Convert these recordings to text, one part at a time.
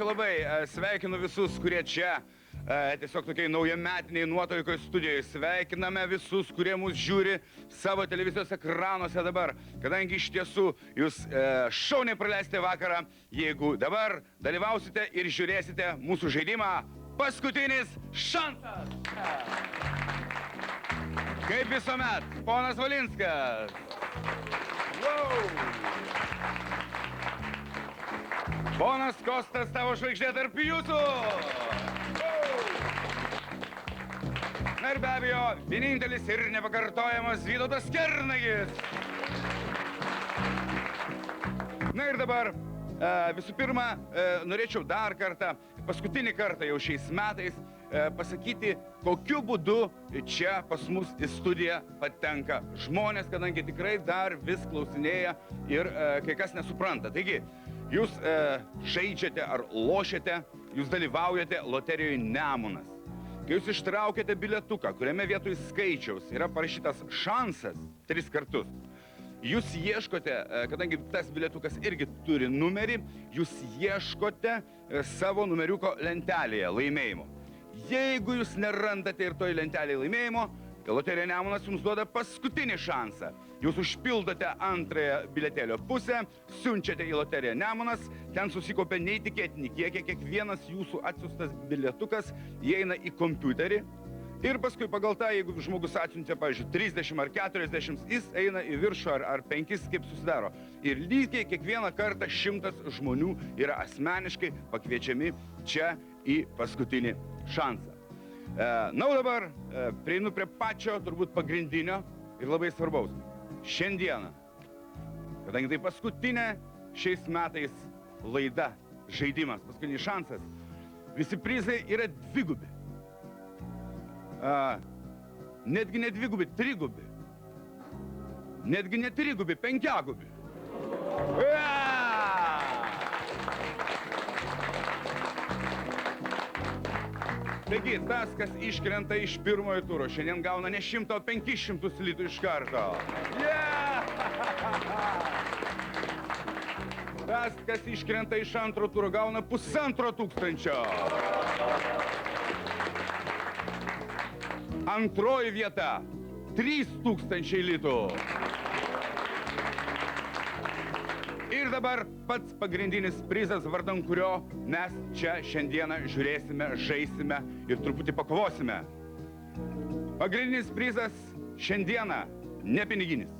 Ačiū labai, sveikinu visus, kurie čia. Tiesiog tokiai naujametiniai nuotaikoj studijoje. Sveikiname visus, kurie mus žiūri savo televizijos ekranuose dabar. Kadangi iš tiesų jūs šauniai praleisite vakarą, jeigu dabar dalyvausite ir žiūrėsite mūsų žaidimą Paskutinis šansas. Kaip visuomet, ponas Valinskas. Wow. Ponas Kostas, tavo žvaigždė tarp jūsų. Na ir be abejo, vienintelis ir nepakartojamas Vytautas Kernagis. Na ir dabar, visų pirma, norėčiau dar kartą, paskutinį kartą jau šiais metais, pasakyti, kokiu būdu čia pas mus į studiją patenka žmonės, kadangi tikrai dar vis klausinėja ir kai kas nesupranta. Taigi, jūs žaidžiate ar lošiate, jūs dalyvaujate loterijoje Nemunas. Kai jūs ištraukėte bilietuką, kuriame vietoj skaičiaus yra parašytas šansas 3 kartus, jūs ieškote, kadangi tas bilietukas irgi turi numerį, jūs ieškote savo numeriuko lentelėje laimėjimo. Jeigu jūs nerandate ir toj lentelėje laimėjimo, loterija Nemunas jums duoda paskutinį šansą. Jūs užpildote antrąją biletėlio pusę, siunčiate į loteriją Nemunas, ten susikaupia neįtikėtini kiekiai, kiekvienas jūsų atsiųstas bilietukas įeina į kompiuterį ir paskui pagal tą, jeigu žmogus atsiuntė, pavyzdžiui, 30 ar 40, jis eina į viršų ar 5, kaip susidaro. Ir lygiai kiekvieną kartą 100 žmonių yra asmeniškai pakviečiami čia į paskutinį šansą. Na, o dabar prieinu prie pačio, turbūt pagrindinio ir labai svarbaus. Šiandieną, kadangi tai paskutinė šiais metais laida, žaidimas, paskutinis šansas, visi prizai yra dvigubi. Netgi ne dvigubi, trigubi. Netgi ne trigubi, penkiagubi. Taigi, tas, kas iškrenta iš pirmojo turo, šiandien gauna ne 100, o 500 litų iš karto. Tas, kas iškrenta iš antro turo, gauna 1500. Antroji vieta 3000 litų. Ir dabar pats pagrindinis prizas, vardan kurio mes čia šiandieną žiūrėsime, žaisime ir truputį pakovosime. Pagrindinis prizas šiandieną ne piniginis.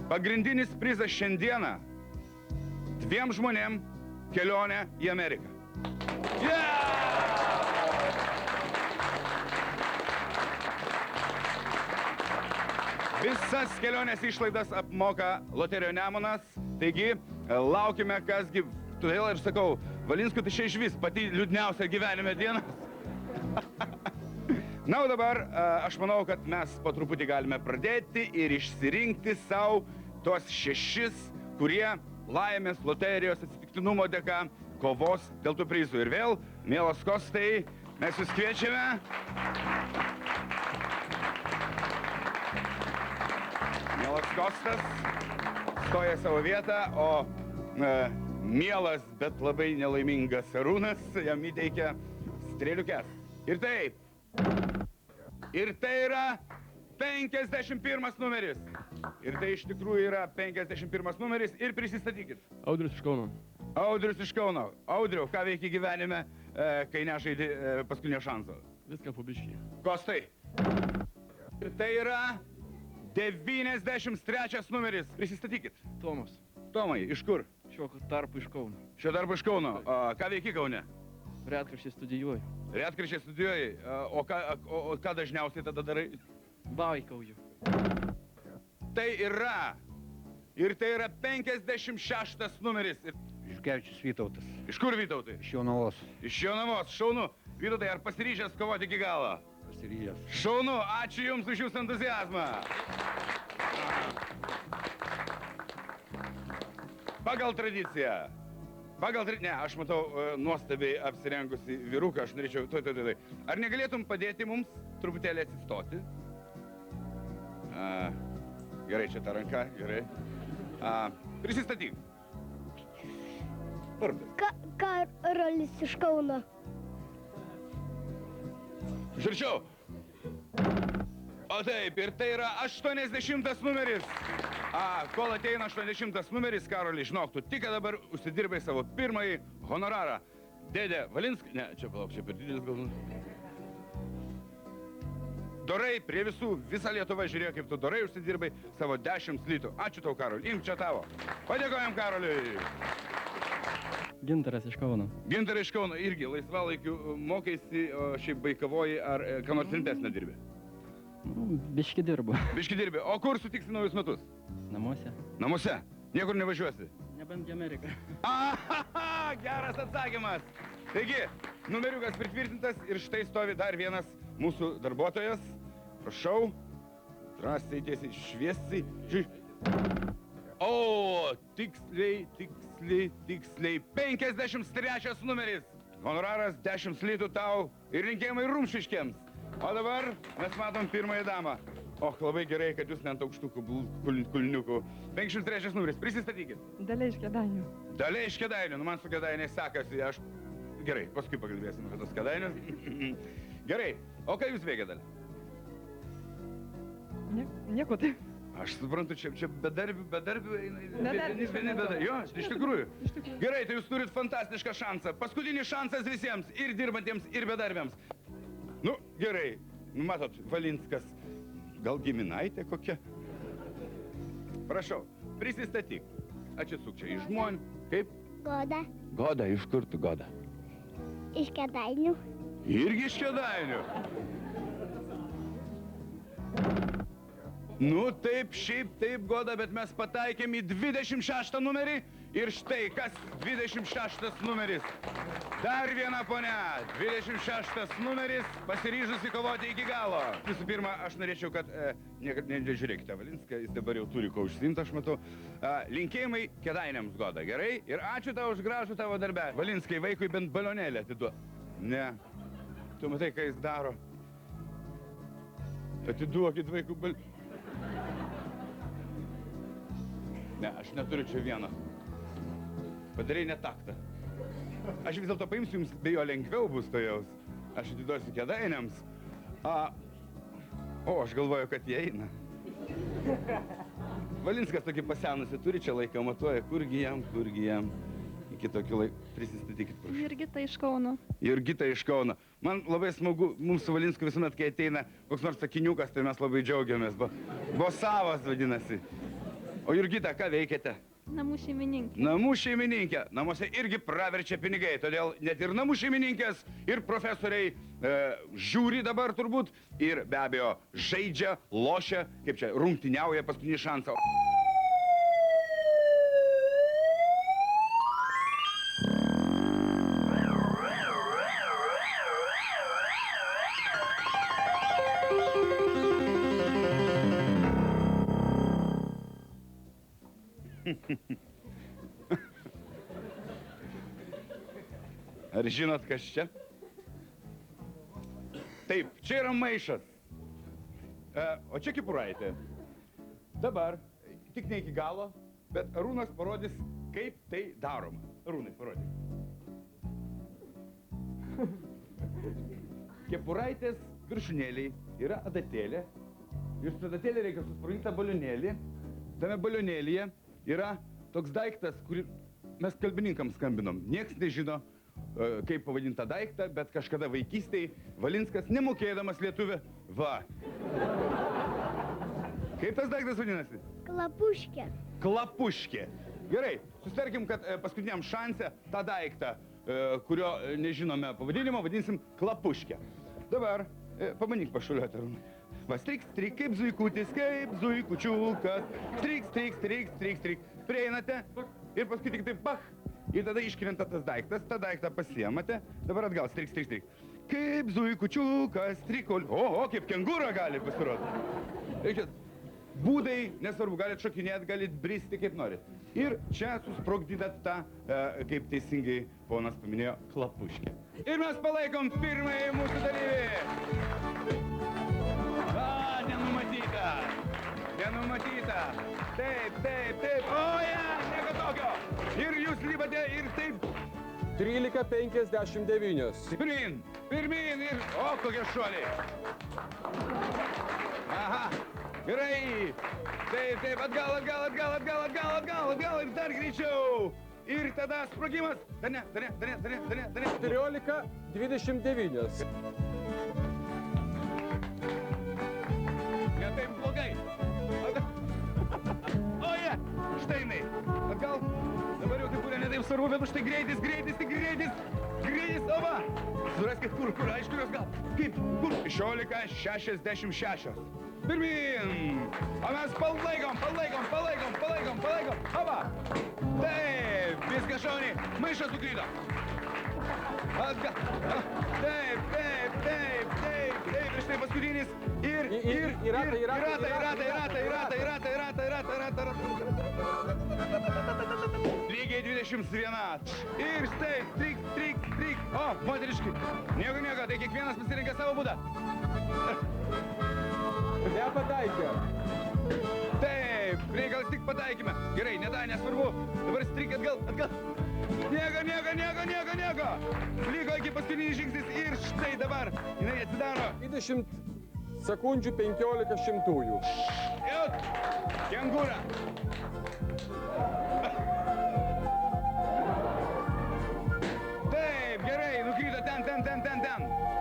Pagrindinis prizas šiandieną 2 žmonėm kelionė į Ameriką. Visas kelionės išlaidas apmoka loterija Nemunas, taigi laukime, kasgi, todėl ir sakau, Valinskui tai čia išvis pati liūdniausia gyvenime diena. Na, o dabar aš manau, kad mes po truputį galime pradėti ir išsirinkti savo tuos 6, kurie laimės loterijos atsitiktinumo dėka kovos dėl tų prizų. Ir vėl, mielas Kostai, mes jūs kviečiame. Mielas Kostas stoja savo vietą, o mielas, bet labai nelaimingas Arūnas jam įteikia strėliukes. Ir taip. Ir tai yra 51 numeris. Ir tai iš tikrųjų yra 51 numeris. Ir prisistatykit. Audrius iš Kauno. Audrius iš Kauno. Audriau, ką veiki gyvenime, kai nežaidi paskutinio šanso? Viską po biškį. Kostai. Ir tai yra 93 numeris. Prisistatykit. Tomas. Tomai, iš kur? Šio tarpu iš Kauno. Šio tarpu iš Kauno. Ką veiki Kaune? Retkarčiai studijuoju. Retkarčiai studijuoji. O ką dažniausiai tada darai? Baikauju. Tai yra. Ir tai yra 56 numeris. Žiukevičius Vytautas. Iš kur Vytautai? Iš Jonavos. Iš Jonavos. Šaunu. Vytautai, ar pasiryžęs kovoti iki galo? Pasiryžęs. Šaunu. Ačiū Jums už Jūsų entuziazmą. Pagal tradiciją. Ne, aš matau nuostabiai apsirengusi vyruką, aš norėčiau... Tai. Ar negalėtum padėti mums truputėlį atsistoti? Gerai, čia ta ranka, gerai. Prisistatyk. Vardas. Karolis iš Kauno. Žirčiau. O taip, ir tai yra 80 numeris. Kol ateina 80 numeris, Karoli, žinok, tu tik dabar užsidirbai savo pirmąjį honorarą. Dėdė Valinskas, ne, čia palauk, čia per didelis galbūt. Dorai, prie visų, visą Lietuvą žiūrėjo, kaip tu dorai užsidirbai savo 10 litų. Ačiū tau, Karoli, imk čia tavo. Padėkojam, Karoliui. Gintaras iš Kauno. Gintarai iš Kauno irgi laisvalaikiu mokaisi, o šiaip baikavoji ar ką nors rimtesnę dirbi? Biški dirbu. Biški dirbi. O kur sutiksi naujus metus? Namuose. Namuose? Niekur nevažiuosi? Nebent į Ameriką. Ahaha, geras atsakymas. Taigi, numeriukas pritvirtintas ir štai stovi dar vienas mūsų darbuotojas. Prašau. Drąsiai, tiesiai, šviesiai. O, tiksliai. 53 numeris. Honoraras 10 litų tau ir linkėjimai Rumšiškiams. O dabar mes matom pirmąją damą. Labai gerai, kad jūs ne ant aukštukų kulniukų. 53 numeris. Prisistatykit. Dalia iš Kėdainių. Dalia iš Kėdainių. Nu, man su Kėdainiais sekasi. Gerai, paskui pakalbėsim apie tos Kėdainius. Gerai. O ką jūs veikia, Dalia? Nieko taip. Aš suprantu, čia bedarbių eina. Bedarbių. Jo, iš tikrųjų. Gerai, tai jūs turit fantastišką šansą. Paskutinis šansas visiems, ir dirbantiems, ir bedarbiams. Nu, gerai. Nu, matot, Valinskas. Gal giminaitė kokia? Prašau, prisistatyk. Atsisuk čia iš žmonių. Kaip? Goda. Goda, iš kur tu, Goda? Iš Kėdainių. Irgi iš Kėdainių. Nu, taip, šiaip, taip, Goda, bet mes pataikėm į 26 numerį ir štai, kas 26 numeris. Dar viena ponia, 26 numeris, pasiryžusi kovoti iki galo. Visų pirma, aš norėčiau, kad, žiūrėkite, Valinską, jis dabar jau turi ko užsiimti, aš matau. Linkėjimai Kėdainiams, Goda, gerai? Ir ačiū tau už gražų tavo darbę. Valinskai, vaikui bent balionėlį atiduok. Ne. Tu matai, ką jis daro. Atiduokit vaikų balionėlį. Ne, aš neturiu čia vieno. Padarai netaktą. Aš vis dėlto paimsiu jums, be jo lengviau bus to jaus. Aš atiduosiu Kėdainiams. Aš galvoju, kad jie eina. Valinskas tokį pasenusi turi čia laiką, matuoja, kurgi jam. Iki tokių laikų. Prisistatykit, prašau. Jurgita iš Kauno. Jurgita iš Kauno. Man labai smagu, mums su Valinsku visuomet, kai ateina koks nors sakiniukas, tai mes labai džiaugiamės. Bosavas vadinasi. O Jurgita, ką veikiate? Namų šeimininkė. Namų šeimininkė. Namuose irgi praverčia pinigai, todėl net ir namų šeimininkės, ir profesoriai žiūri dabar turbūt, ir be abejo žaidžia, lošia, kaip čia, rungtyniauja paskutinį šansą. Ar žinot, kas čia? Taip, čia yra maišas. O čia kepuraitė. Dabar, tik ne iki galo, bet Arūnas parodys, kaip tai daroma. Arūnai, parodyk. Kepuraitės viršūnėliai yra adatėlė. Ir su adatėlė reikia susprogdinti tą balionėlį. Tame balionėlyje yra toks daiktas, kurį mes kalbininkams skambinom. Niekas nežino, kaip pavadinti tą daiktą, bet kažkada vaikystėj Valinskas, nemokėdamas lietuvį, va. Kaip tas daiktas vadinasi? Klapuškė. Klapuškė. Gerai, susitarkim, kad paskutiniam šanse tą daiktą, kurio nežinome pavadinimo, vadinsim klapuškę. Dabar pabandyk pašuliuoti, Arūnai. Va, strik, strik, kaip zuikutis, kaip zuikučiukas. Strik, strik, strik, strik, strik. Prieinate ir paskui tik taip, bach. Ir tada iškrenta tas daiktas, tą daiktą pasiemate. Dabar atgal, strik, strik, strik. Kaip zuikučiukas, strikol. Kaip kengūra gali pasirodyti. Reikia, būdai, nesvarbu, galit šokinėti, galit bristi, kaip norit. Ir čia susprogdydat tą, kaip teisingai ponas paminėjo, klapuškę. Ir mes palaikom pirmąjį mūsų dalyvį. Nenumatyta. Nenumatyta. Taip, taip, taip. Nieko tokio. Ir jūs jūs lipate ir taip. 13:59. Pirmin, pirmin ir... O, kokie šuoliai. Aha, gerai. Taip, taip, atgal, atgal, atgal, atgal, atgal, atgal, atgal ir dar greičiau. Ir tada sprogimas. Dane. 14:29. Ne taip blogai. Oje, štai jinai. Atgal. Dabar jau taip būrė ne taip svarbu, bet už tai greitis, oba. Suraskit, kur, aišku, jos gal. Kaip, kur? 16:66. Pirmin. O mes palaikom. Oba. Taip, viskas šauniai. Maišas suklydo. Atgal. Taip. Ir štai paskutinis. Ir ratą. Lygiai 21. Ir štai, trik. O, moteriški. Nieko, tai kiekvienas pasirinka savo būdą. Nepataikė. Taip, reikalas tik pataikime. Gerai, nesvarbu. Dabar strik atgal. Nieko. Liko iki paskutinis žingsnis ir štai dabar. Jinai atsidaro. 20 sekundžių 15 šimtųjų. Jut, kengūra. Taip, gerai, nukryto ten.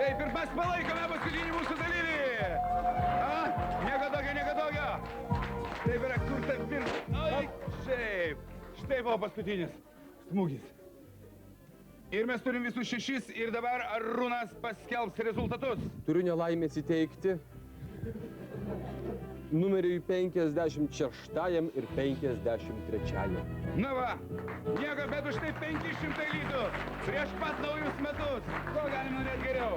Taip, ir mes palaikome paskutinį mūsų dalyvį. Nieko tokio. Taip yra, kur taip pirmas. Štai buvo paskutinis smūgis. Ir mes turim visus 6 ir dabar Arūnas paskelbs rezultatus. Turiu nelaimės įteikti numeriui 56 ir 53. Na va, nieko, bet už tai 500 litų prieš pat naujus metus. Ko galima norėti geriau?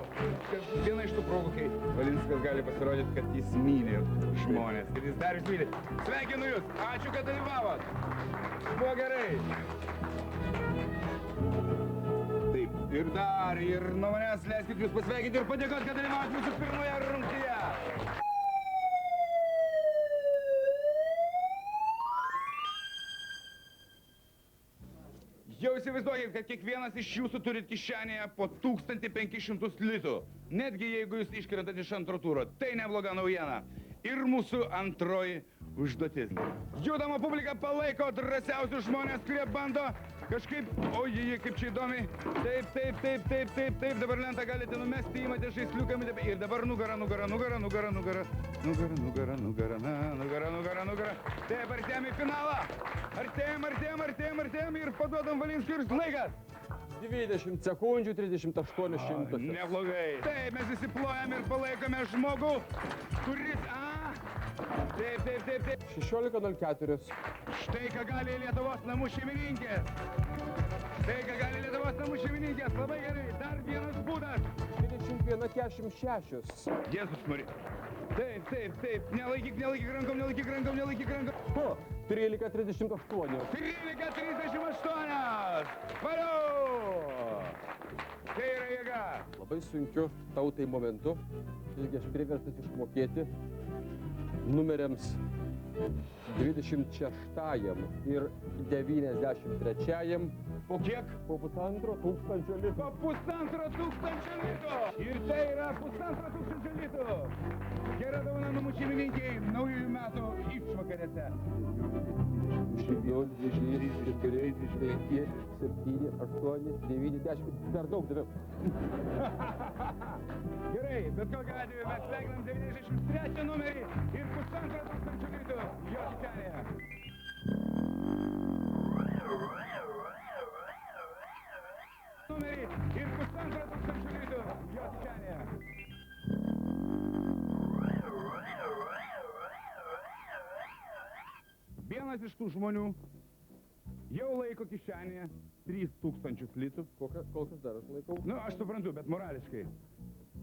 Viena iš tų progų, kai Valinskas gali pasirodyti, kad jis myli žmonės, kad jis dar vis myli. Sveikinu jūs, ačiū, kad dalyvavot. Buvo gerai. Taip, ir nuo manęs leiskit jūs pasveikinti ir padėkoti, kad dalyvavot mūsų pirmoje rungtyje. Jau įsivaizduokit, kad kiekvienas iš jūsų turit kišenėje po 1500 litų. Netgi jeigu jūs iškrentat iš antro turo. Tai nebloga naujiena. Ir mūsų antroji užduotis. Judama publika palaiko drąsiausius žmonės, kurie bando kažkaip... Ojei, kaip čia įdomiai. Taip. Dabar lentą galite numesti, įmate žaisliuką. Ir dabar nugara. Taip, artėjame į finalą. Artėjam ir paduodam Valinskui ir laikas. 20 sekundžių 38 šimtus. Neblogai. Taip, mes visi plojam ir palaikome žmogų, kuris... Taip. 16:04. Štai ką gali Lietuvos namų šeimininkės. Labai gerai. Dar vienas būdas. 21:46. Jėzus Marija. Taip. Nelaikyk rankom. O, 13:38. 13:38. Valiau! Tai yra jėga. Labai sunkiu tautai momentu. Taigi aš priverstas išmokėti numeriams 26 ir 93. Po kiek? Po 1500 litų. Po 1500 litų. Ir tai yra 1500 litų. Gera dovana namų šeimininkiai naujųjų metų išvakarėse. 2, 3, 4, 5, 7, 8, 9, 10. Per daug daviau. Gerai, bet kokiu atveju mes sveikinam 93 numerį ir 1500 litų jo kišenėje. Numerį ir 1500 litų jo kišenėje. Vienas iš tų žmonių jau laiko kišenėje 3000 litų. Kol kas dar aš laikau. Nu, aš suprantu, bet morališkai.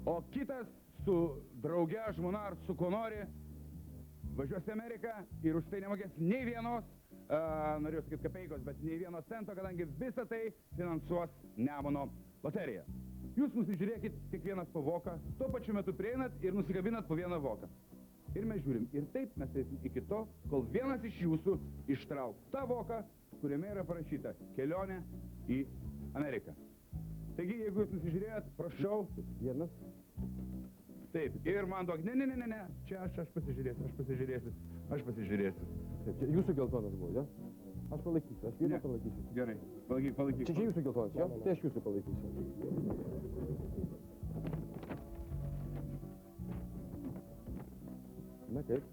O kitas su drauge, žmona ar su kuo nori važiuos į Ameriką ir už tai nemokės nei vienos, norėjau sakyti kapeikos, bet nei vieno cento, kadangi visą tai finansuos Nemuno loterija. Jūs nusižiūrėkit kiekvienas po voką, tuo pačiu metu prieinat ir nusikabinat po vieną voką. Ir mes žiūrim. Ir taip mes eisim iki to, kol vienas iš jūsų ištrauks tą voką kuriame yra parašyta kelionė į Ameriką. Taigi, jeigu jūs nusižiūrėjot, prašau. Vienas. Taip, ir man duok. Ne. Čia aš pasižiūrėsiu. Taip, čia jūsų geltonas buvo, ja? Aš palaikysiu, aš vieną Ne. palaikysiu. Gerai, palaikyk. Čia jūsų geltonas, ja? Tai aš jūsų palaikysiu. Na kaip?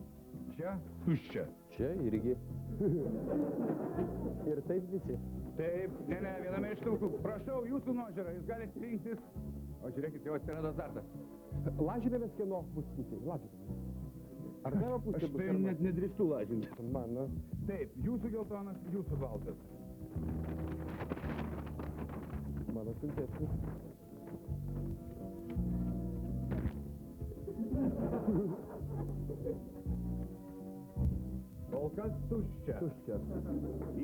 Čia tuščia. Čia irgi. Ir taip visi. Taip, ne, viename iš tų. Prašau, jūsų nuožiūra, jūs galite rinktis. O žiūrėkit, jau atsirado azartas. Lažinėmės kieno bus pusė. Lažinėmės. Ar mano pusė Aš bus? tai ar net nedrįstu lažinti. Mano. Taip, jūsų geltonas, jūsų baltas. Mano sunkesnis. Kol kas tuščia. Tuščia.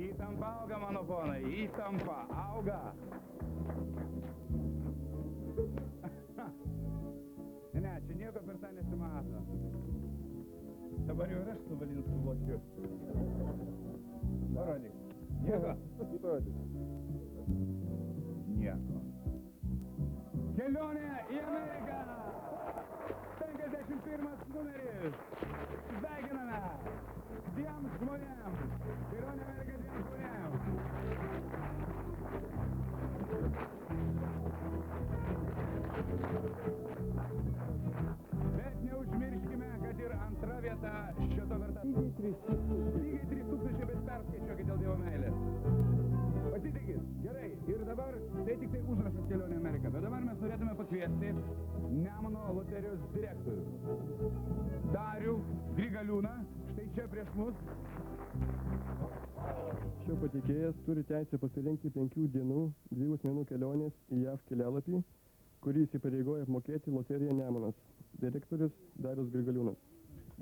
Įtampa auga, mano ponai, įtampa auga. Ne, čia nieko per tą nesimato. Dabar jau ir aš su Valinsku lošiu. Parodyk. Nieko. Įparodys. Nieko. Kelionė į Ameriką. 51 numeris. Sveikiname. Dviem žmonėm. Kelionė į Ameriką dviem žmonėm. Bet neužmirškime, kad ir antra vieta šito verta. Lygiai 3000, bet perskaičiuokit dėl Dievo meilės. Pasitikit, gerai. Ir dabar tai tik tai užrašas kelionė į Ameriką. Bet dabar mes norėtume pakviesti Nemuno loterijos direktorių. Darių Grigaliūną. Štai čia prieš mus. Šio pateikėjas turi teisę pasirinkti 5 dienų, 2 asmenų kelionės į JAV kelialapį, kurį įsipareigoja apmokėti loterija Nemunas. Direktorius Darius Grigaliūnas.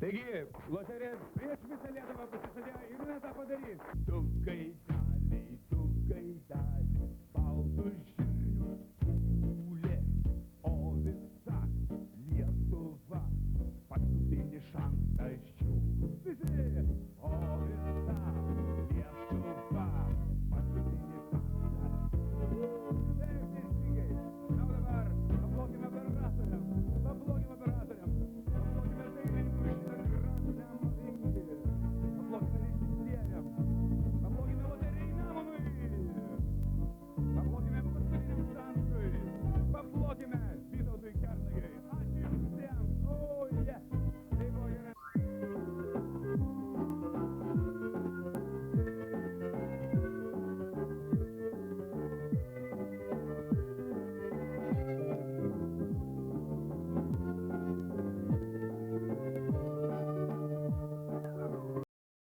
Taigi, loterija prieš visą Lietuvą pasižadėjo ir jinai tą padarys. Tu gaidaliai, baltų